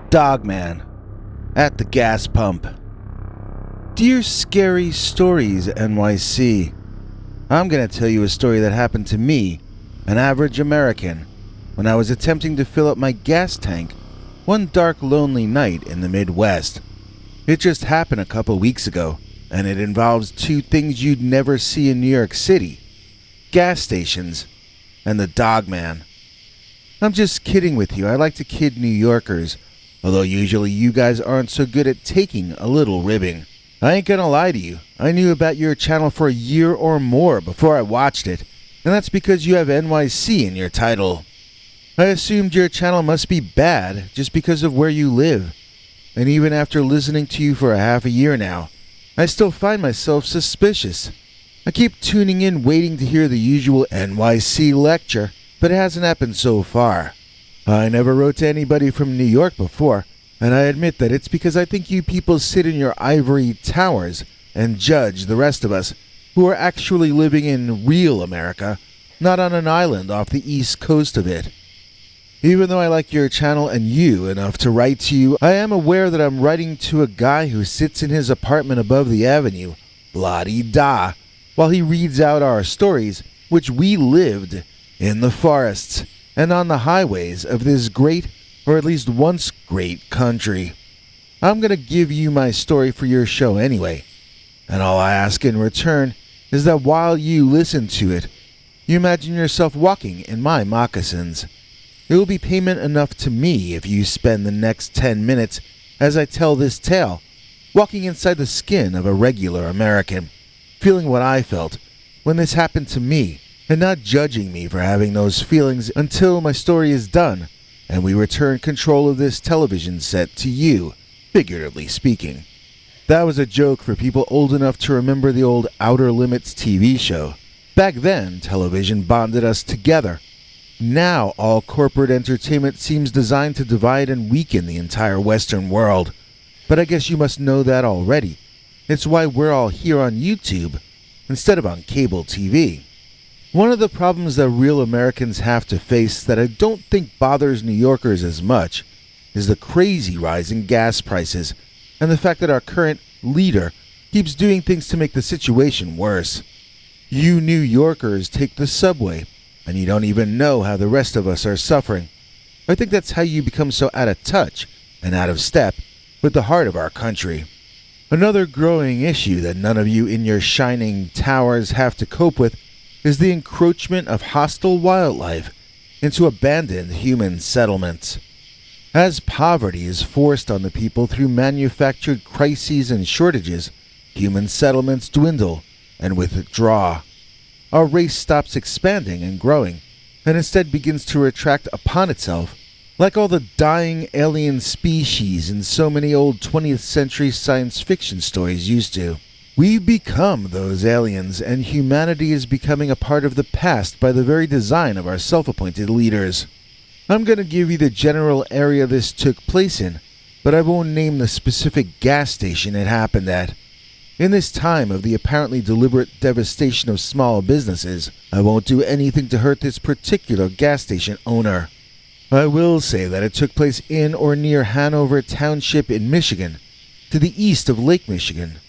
Dogman at the gas pump. Dear Scary Stories NYC, I'm going to tell you a story that happened to me, an average American, when I was attempting to fill up my gas tank one dark, lonely night in the Midwest. It just happened a couple weeks ago, and it involves two things you'd never see in New York City: gas stations and the Dogman. I'm just kidding with you. I like to kid New Yorkers, although usually you guys aren't so good at taking a little ribbing. I ain't gonna lie to you, I knew about your channel for a year or more before I watched it, and that's because you have NYC in your title. I assumed your channel must be bad just because of where you live, and even after listening to you for a half a year now, I still find myself suspicious. I keep tuning in waiting to hear the usual NYC lecture, but it hasn't happened so far. I never wrote to anybody from New York before, and I admit that it's because I think you people sit in your ivory towers and judge the rest of us who are actually living in real America, not on an island off the east coast of it. Even though I like your channel and you enough to write to you, I am aware that I'm writing to a guy who sits in his apartment above the avenue, la-di-da, while he reads out our stories, which we lived in the forests and on the highways of this great, or at least once great, country. I'm going to give you my story for your show anyway, and all I ask in return is that while you listen to it, you imagine yourself walking in my moccasins. It will be payment enough to me if you spend the next 10 minutes as I tell this tale, walking inside the skin of a regular American, feeling what I felt when this happened to me, and not judging me for having those feelings until my story is done and we return control of this television set to you, figuratively speaking. That was a joke for people old enough to remember the old Outer Limits TV show. Back then, television bonded us together. Now, all corporate entertainment seems designed to divide and weaken the entire Western world. But I guess you must know that already. It's why we're all here on YouTube instead of on cable TV. One of the problems that real Americans have to face that I don't think bothers New Yorkers as much is the crazy rise in gas prices and the fact that our current leader keeps doing things to make the situation worse. You New Yorkers take the subway, and you don't even know how the rest of us are suffering. I think that's how you become so out of touch and out of step with the heart of our country. Another growing issue that none of you in your shining towers have to cope with is the encroachment of hostile wildlife into abandoned human settlements. As poverty is forced on the people through manufactured crises and shortages, human settlements dwindle and withdraw. Our race stops expanding and growing, and instead begins to retract upon itself, like all the dying alien species in so many old 20th century science fiction stories used to. We've become those aliens, and humanity is becoming a part of the past by the very design of our self-appointed leaders. I'm going to give you the general area this took place in, but I won't name the specific gas station it happened at. In this time of the apparently deliberate devastation of small businesses, I won't do anything to hurt this particular gas station owner. I will say that it took place in or near Hanover Township in Michigan, to the east of Lake Michigan.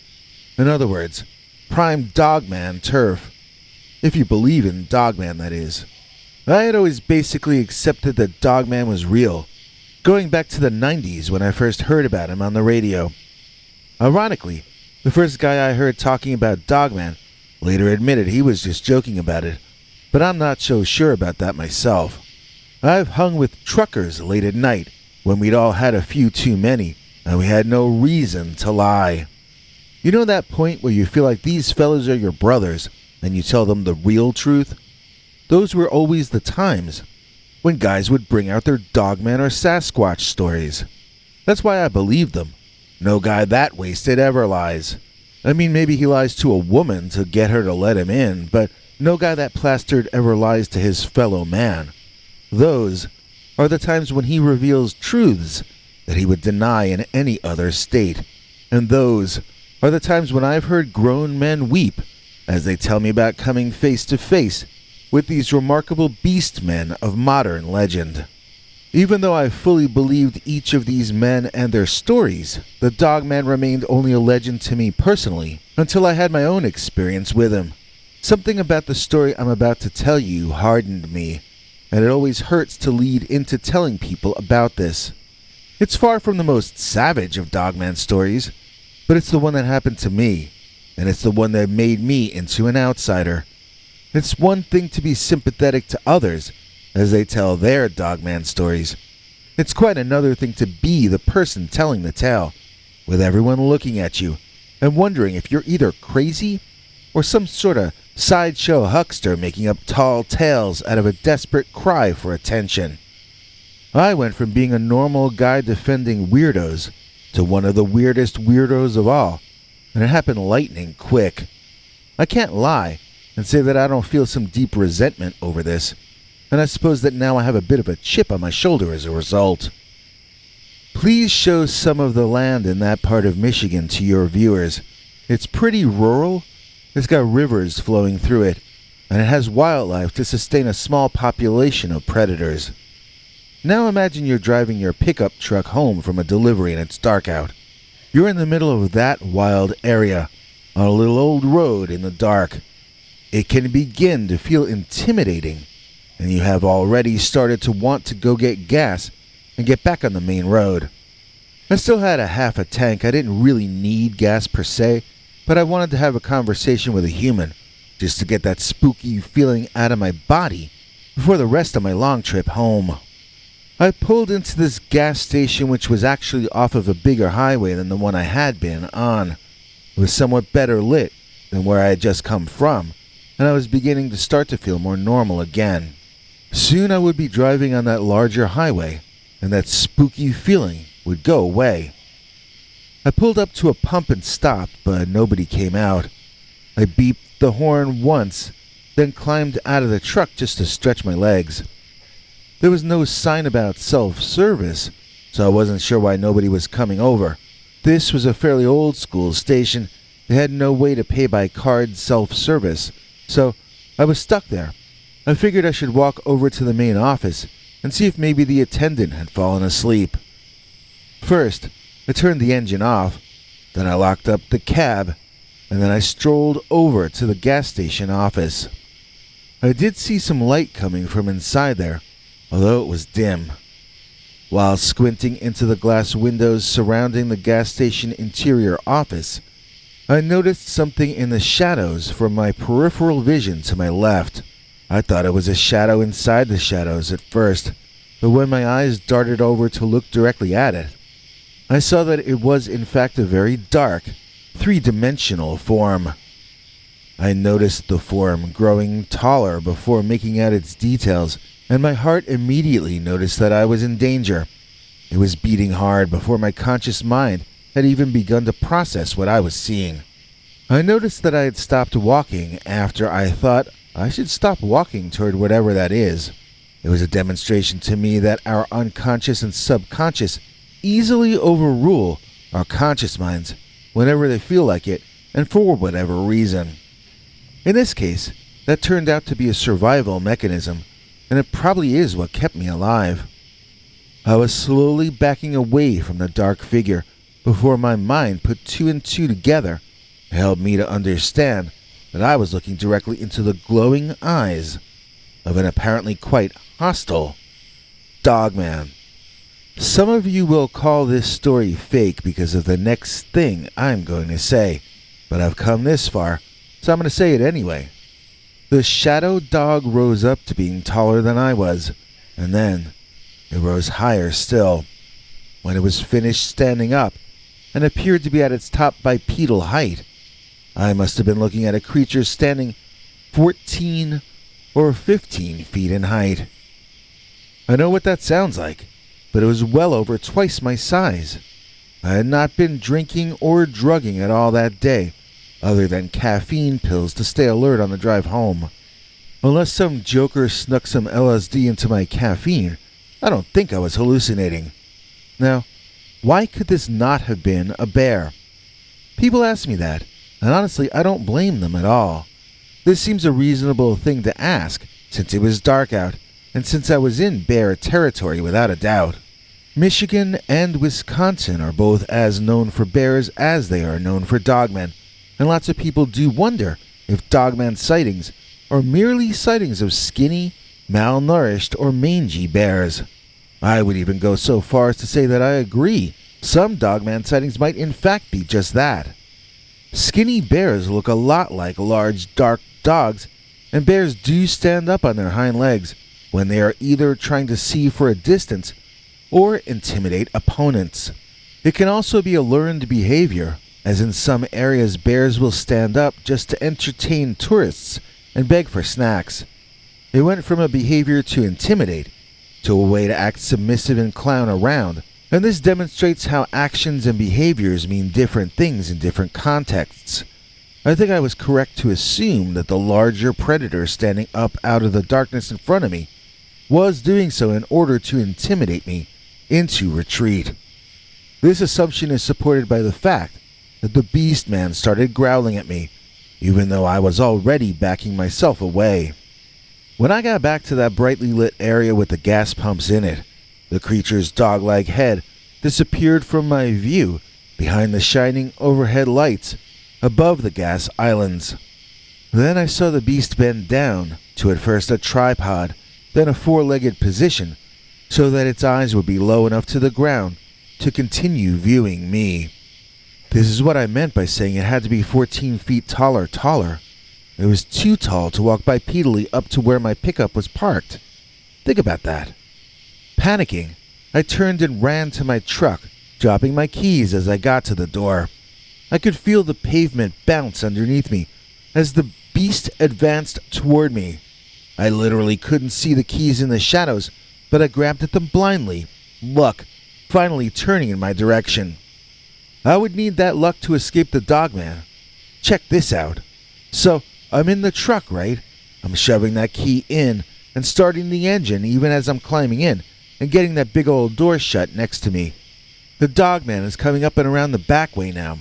In other words, prime Dogman turf. If you believe in Dogman, that is. I had always basically accepted that Dogman was real, going back to the 90s when I first heard about him on the radio. Ironically, the first guy I heard talking about Dogman later admitted he was just joking about it, but I'm not so sure about that myself. I've hung with truckers late at night when we'd all had a few too many and we had no reason to lie. You know that point where you feel like these fellas are your brothers and you tell them the real truth? Those were always the times when guys would bring out their Dogman or Sasquatch stories. That's why I believed them. No guy that wasted ever lies. I mean, maybe he lies to a woman to get her to let him in, but no guy that plastered ever lies to his fellow man. Those are the times when he reveals truths that he would deny in any other state. And those are the times when I've heard grown men weep as they tell me about coming face to face with these remarkable beast men of modern legend. Even though I fully believed each of these men and their stories, the Dogman remained only a legend to me personally until I had my own experience with him. Something about the story I'm about to tell you hardened me, and it always hurts to lead into telling people about this. It's far from the most savage of Dogman stories, but it's the one that happened to me, and it's the one that made me into an outsider. It's one thing to be sympathetic to others as they tell their Dogman stories. It's quite another thing to be the person telling the tale, with everyone looking at you and wondering if you're either crazy or some sort of sideshow huckster making up tall tales out of a desperate cry for attention. I went from being a normal guy defending weirdos to one of the weirdest weirdos of all, and it happened lightning quick. I can't lie and say that I don't feel some deep resentment over this, and I suppose that now I have a bit of a chip on my shoulder as a result. Please show some of the land in that part of Michigan to your viewers. It's pretty rural. It's got rivers flowing through it, and it has wildlife to sustain a small population of predators. Now imagine you're driving your pickup truck home from a delivery and it's dark out. You're in the middle of that wild area, on a little old road in the dark. It can begin to feel intimidating, and you have already started to want to go get gas and get back on the main road. I still had a half a tank. I didn't really need gas per se, but I wanted to have a conversation with a human, just to get that spooky feeling out of my body before the rest of my long trip home. I pulled into this gas station, which was actually off of a bigger highway than the one I had been on. It was somewhat better lit than where I had just come from, and I was beginning to start to feel more normal again. Soon I would be driving on that larger highway, and that spooky feeling would go away. I pulled up to a pump and stopped, but nobody came out. I beeped the horn once, then climbed out of the truck just to stretch my legs. There was no sign about self-service, so I wasn't sure why nobody was coming over. This was a fairly old-school station. They had no way to pay by card self-service, so I was stuck there. I figured I should walk over to the main office and see if maybe the attendant had fallen asleep. First, I turned the engine off, then I locked up the cab, and then I strolled over to the gas station office. I did see some light coming from inside there, although it was dim. While squinting into the glass windows surrounding the gas station interior office, I noticed something in the shadows from my peripheral vision to my left. I thought it was a shadow inside the shadows at first, but when my eyes darted over to look directly at it, I saw that it was in fact a very dark, three-dimensional form. I noticed the form growing taller before making out its details, and my heart immediately noticed that I was in danger. It was beating hard before my conscious mind had even begun to process what I was seeing. I noticed that I had stopped walking after I thought I should stop walking toward whatever that is. It was a demonstration to me that our unconscious and subconscious easily overrule our conscious minds whenever they feel like it and for whatever reason. In this case, that turned out to be a survival mechanism, and it probably is what kept me alive. I was slowly backing away from the dark figure before my mind put two and two together and helped me to understand that I was looking directly into the glowing eyes of an apparently quite hostile Dogman. Some of you will call this story fake because of the next thing I'm going to say, but I've come this far, so I'm going to say it anyway. The shadow dog rose up to being taller than I was, and then it rose higher still. When it was finished standing up and appeared to be at its top bipedal height, I must have been looking at a creature standing 14 or 15 feet in height. I know what that sounds like, but it was well over twice my size. I had not been drinking or drugging at all that day, other than caffeine pills to stay alert on the drive home. Unless some joker snuck some LSD into my caffeine, I don't think I was hallucinating. Now, why could this not have been a bear? People ask me that, and honestly, I don't blame them at all. This seems a reasonable thing to ask, since it was dark out, and since I was in bear territory without a doubt. Michigan and Wisconsin are both as known for bears as they are known for dogmen, and lots of people do wonder if dogman sightings are merely sightings of skinny, malnourished, or mangy bears. I would even go so far as to say that I agree. Some dogman sightings might in fact be just that. Skinny bears look a lot like large, dark dogs, and bears do stand up on their hind legs when they are either trying to see for a distance or intimidate opponents. It can also be a learned behavior, as in some areas bears will stand up just to entertain tourists and beg for snacks. It went from a behavior to intimidate to a way to act submissive and clown around, and this demonstrates how actions and behaviors mean different things in different contexts. I think I was correct to assume that the larger predator standing up out of the darkness in front of me was doing so in order to intimidate me into retreat. This assumption is supported by the fact that the beast man started growling at me, even though I was already backing myself away. When I got back to that brightly lit area with the gas pumps in it, the creature's dog-like head disappeared from my view behind the shining overhead lights above the gas islands. Then I saw the beast bend down to at first a tripod, then a four-legged position, so that its eyes would be low enough to the ground to continue viewing me. This is what I meant by saying it had to be 14 feet taller. It was too tall to walk bipedally up to where my pickup was parked. Think about that. Panicking, I turned and ran to my truck, dropping my keys as I got to the door. I could feel the pavement bounce underneath me as the beast advanced toward me. I literally couldn't see the keys in the shadows, but I grabbed at them blindly, luck finally turning in my direction. I would need that luck to escape the dogman. Check this out. So, I'm in the truck, right? I'm shoving that key in and starting the engine even as I'm climbing in and getting that big old door shut next to me. The dogman is coming up and around the back way now.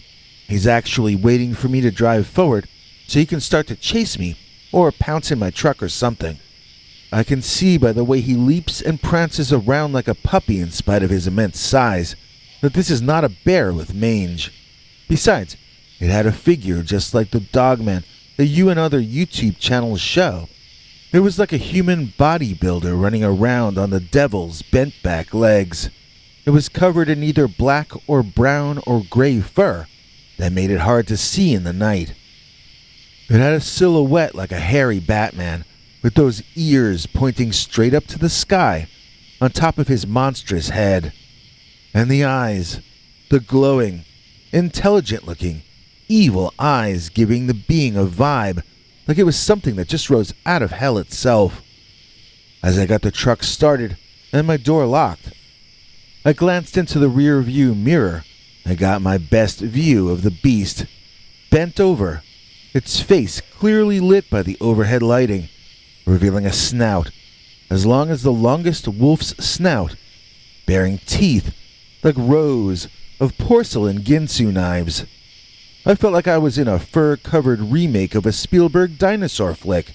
He's actually waiting for me to drive forward so he can start to chase me or pounce in my truck or something. I can see by the way he leaps and prances around like a puppy in spite of his immense size that this is not a bear with mange. Besides, it had a figure just like the dogman that you and other YouTube channels show. It was like a human bodybuilder running around on the devil's bent back legs. It was covered in either black or brown or gray fur that made it hard to see in the night. It had a silhouette like a hairy Batman, with those ears pointing straight up to the sky on top of his monstrous head. And the eyes, the glowing, intelligent-looking, evil eyes giving the being a vibe like it was something that just rose out of hell itself. As I got the truck started and my door locked, I glanced into the rear view mirror and got my best view of the beast, bent over, its face clearly lit by the overhead lighting, revealing a snout as long as the longest wolf's snout, bearing teeth like rows of porcelain Ginsu knives. I felt like I was in a fur-covered remake of a Spielberg dinosaur flick.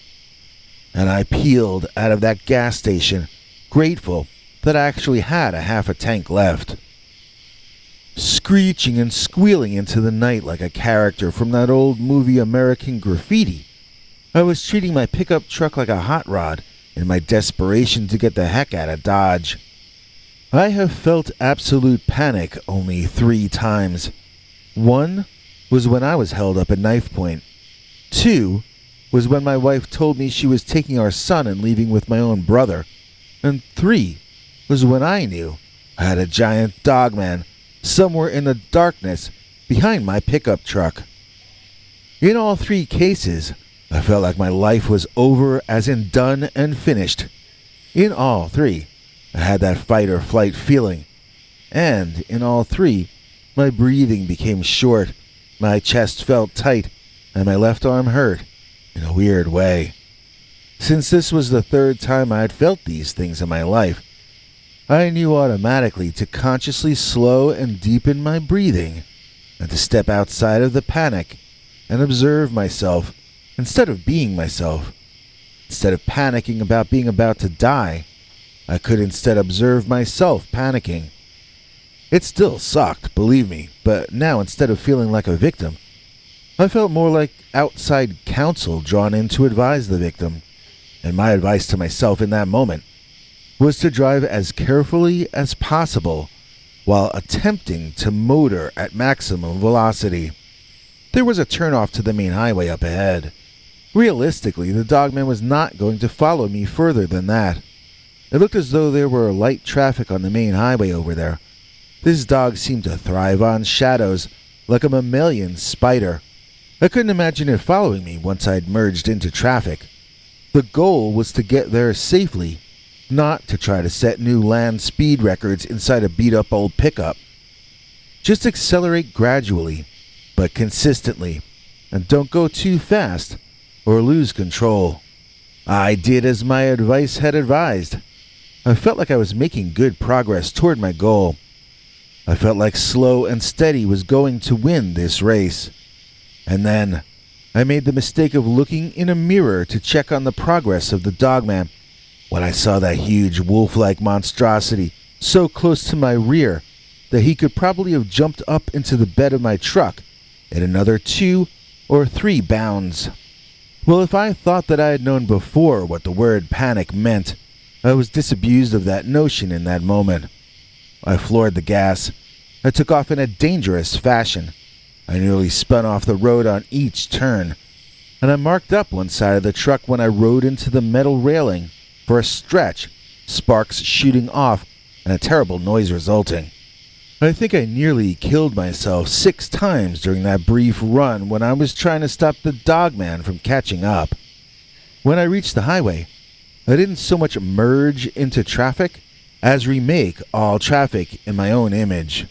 And I peeled out of that gas station, grateful that I actually had a half a tank left. Screeching and squealing into the night like a character from that old movie American Graffiti, I was treating my pickup truck like a hot rod in my desperation to get the heck out of Dodge. I have felt absolute panic only 3 times. 1 was when I was held up at knife point. 2 was when my wife told me she was taking our son and leaving with my own brother. And 3 was when I knew I had a giant dogman somewhere in the darkness behind my pickup truck. In all 3 cases, I felt like my life was over, as in done and finished. In all 3, I had that fight or flight feeling. And in all 3, my breathing became short, my chest felt tight, and my left arm hurt in a weird way. Since this was the 3rd time I had felt these things in my life, I knew automatically to consciously slow and deepen my breathing and to step outside of the panic and observe myself instead of being myself. Instead of panicking about being about to die, I could instead observe myself panicking. It still sucked, believe me, but now instead of feeling like a victim, I felt more like outside counsel drawn in to advise the victim. And my advice to myself in that moment was to drive as carefully as possible while attempting to motor at maximum velocity. There was a turnoff to the main highway up ahead. Realistically, the Dogman was not going to follow me further than that. It looked as though there were light traffic on the main highway over there. This dog seemed to thrive on shadows, like a mammalian spider. I couldn't imagine it following me once I'd merged into traffic. The goal was to get there safely, not to try to set new land speed records inside a beat-up old pickup. Just accelerate gradually, but consistently, and don't go too fast or lose control. I did as my advice had advised. I felt like I was making good progress toward my goal. I felt like slow and steady was going to win this race. And then, I made the mistake of looking in a mirror to check on the progress of the Dogman when I saw that huge wolf-like monstrosity so close to my rear that he could probably have jumped up into the bed of my truck in another 2 or 3 bounds. Well, if I thought that I had known before what the word panic meant, I was disabused of that notion in that moment. I floored the gas. I took off in a dangerous fashion. I nearly spun off the road on each turn, and I marked up one side of the truck when I rode into the metal railing for a stretch, sparks shooting off and a terrible noise resulting. I think I nearly killed myself 6 times during that brief run when I was trying to stop the Dogman from catching up. When I reached the highway, I didn't so much merge into traffic as remake all traffic in my own image.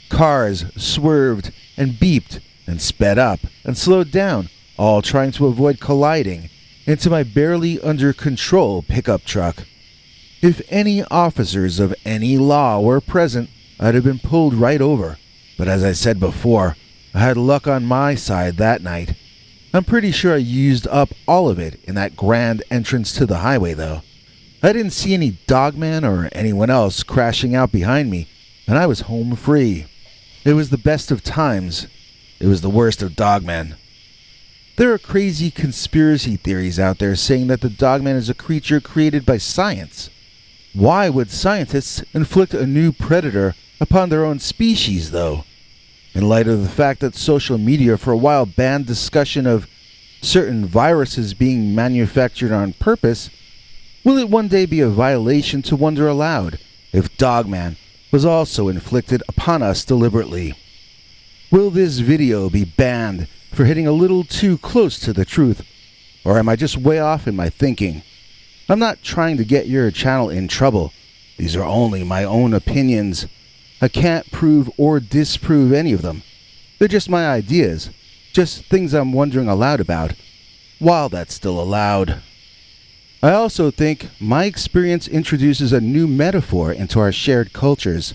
Cars swerved and beeped and sped up and slowed down, all trying to avoid colliding into my barely under control pickup truck. If any officers of any law were present, I'd have been pulled right over. But as I said before, I had luck on my side that night. I'm pretty sure I used up all of it in that grand entrance to the highway, though. I didn't see any Dogman or anyone else crashing out behind me, and I was home free. It was the best of times. It was the worst of Dogman. There are crazy conspiracy theories out there saying that the Dogman is a creature created by science. Why would scientists inflict a new predator upon their own species, though? In light of the fact that social media for a while banned discussion of certain viruses being manufactured on purpose, will it one day be a violation to wonder aloud if Dogman was also inflicted upon us deliberately? Will this video be banned for hitting a little too close to the truth, or am I just way off in my thinking? I'm not trying to get your channel in trouble. These are only my own opinions. I can't prove or disprove any of them. They're just my ideas, just things I'm wondering aloud about, while that's still allowed. I also think my experience introduces a new metaphor into our shared cultures.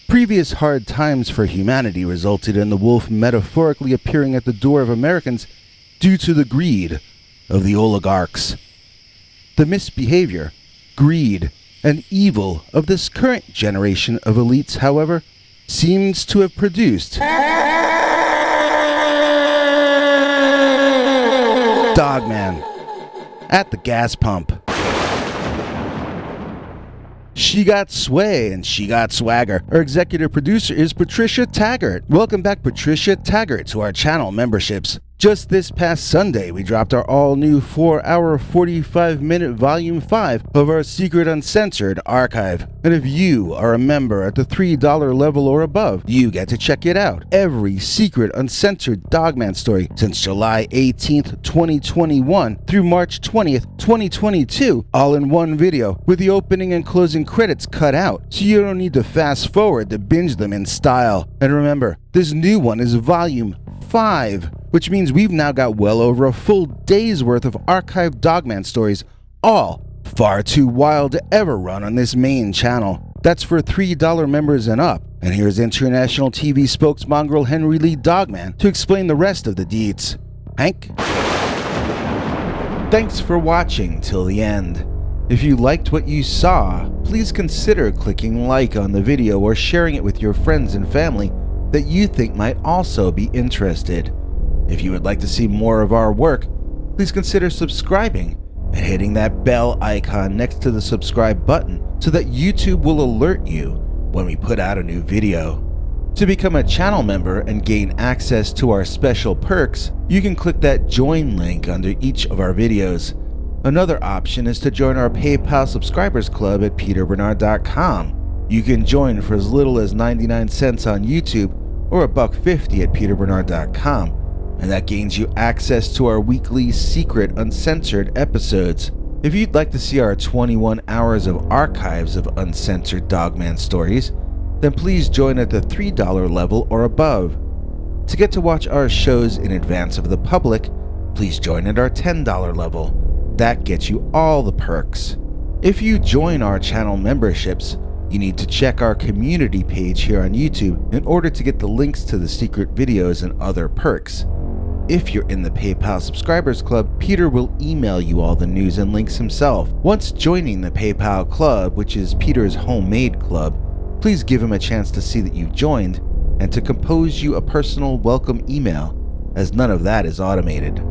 Previous hard times for humanity resulted in the wolf metaphorically appearing at the door of Americans due to the greed of the oligarchs. The misbehavior, greed, and evil of this current generation of elites, however, seems to have produced Dogman at the gas pump. She got sway and she got swagger. Our executive producer is Patricia Taggart. Welcome back, Patricia Taggart, to our channel memberships. Just this past Sunday, we dropped our all-new 4-hour, 45-minute Volume 5 of our Secret Uncensored archive. And if you are a member at the $3 level or above, you get to check it out. Every Secret Uncensored Dogman story since July 18th, 2021 through March 20th, 2022, all in one video, with the opening and closing credits cut out, so you don't need to fast forward to binge them in style. And remember, this new one is Volume 5, which means we've now got well over a full day's worth of archived Dogman stories, all far too wild to ever run on this main channel. That's for $3 members and up. And here's international TV spokesmongrel Henry Lee Dogman to explain the rest of the deets. Hank? Thanks for watching till the end. If you liked what you saw, please consider clicking like on the video or sharing it with your friends and family that you think might also be interested. If you would like to see more of our work, please consider subscribing and hitting that bell icon next to the subscribe button so that YouTube will alert you when we put out a new video. To become a channel member and gain access to our special perks, you can click that join link under each of our videos. Another option is to join our PayPal subscribers club at peterbernard.com. You can join for as little as 99 cents on YouTube or $1.50 at peterbernard.com, and that gains you access to our weekly secret uncensored episodes. If you'd like to see our 21 hours of archives of uncensored Dogman stories, then please join at the $3 level or above. To get to watch our shows in advance of the public, please join at our $10 level. That gets you all the perks. If you join our channel memberships, you need to check our community page here on YouTube in order to get the links to the secret videos and other perks. If you're in the PayPal subscribers club, Peter will email you all the news and links himself. Once joining the PayPal club, which is Peter's homemade club, please give him a chance to see that you've joined and to compose you a personal welcome email, as none of that is automated.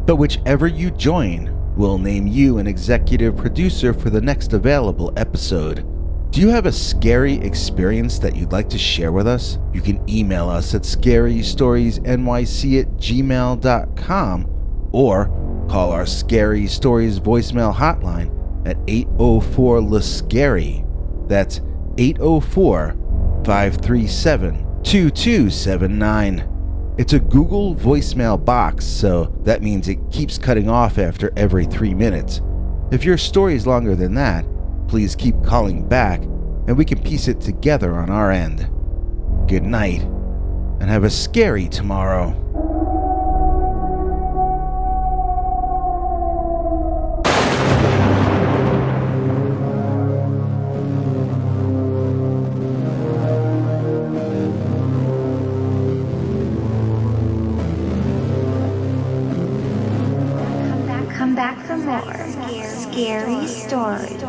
But whichever you join, we'll name you an executive producer for the next available episode. Do you have a scary experience that you'd like to share with us? You can email us at scarystoriesnyc@gmail.com or call our Scary Stories voicemail hotline at 804-LA-SCARY. That's 804-537-2279. It's a Google voicemail box, so that means it keeps cutting off after every 3 minutes. If your story is longer than that, please keep calling back and we can piece it together on our end. Good night, and have a scary tomorrow. Come back for more scary stories.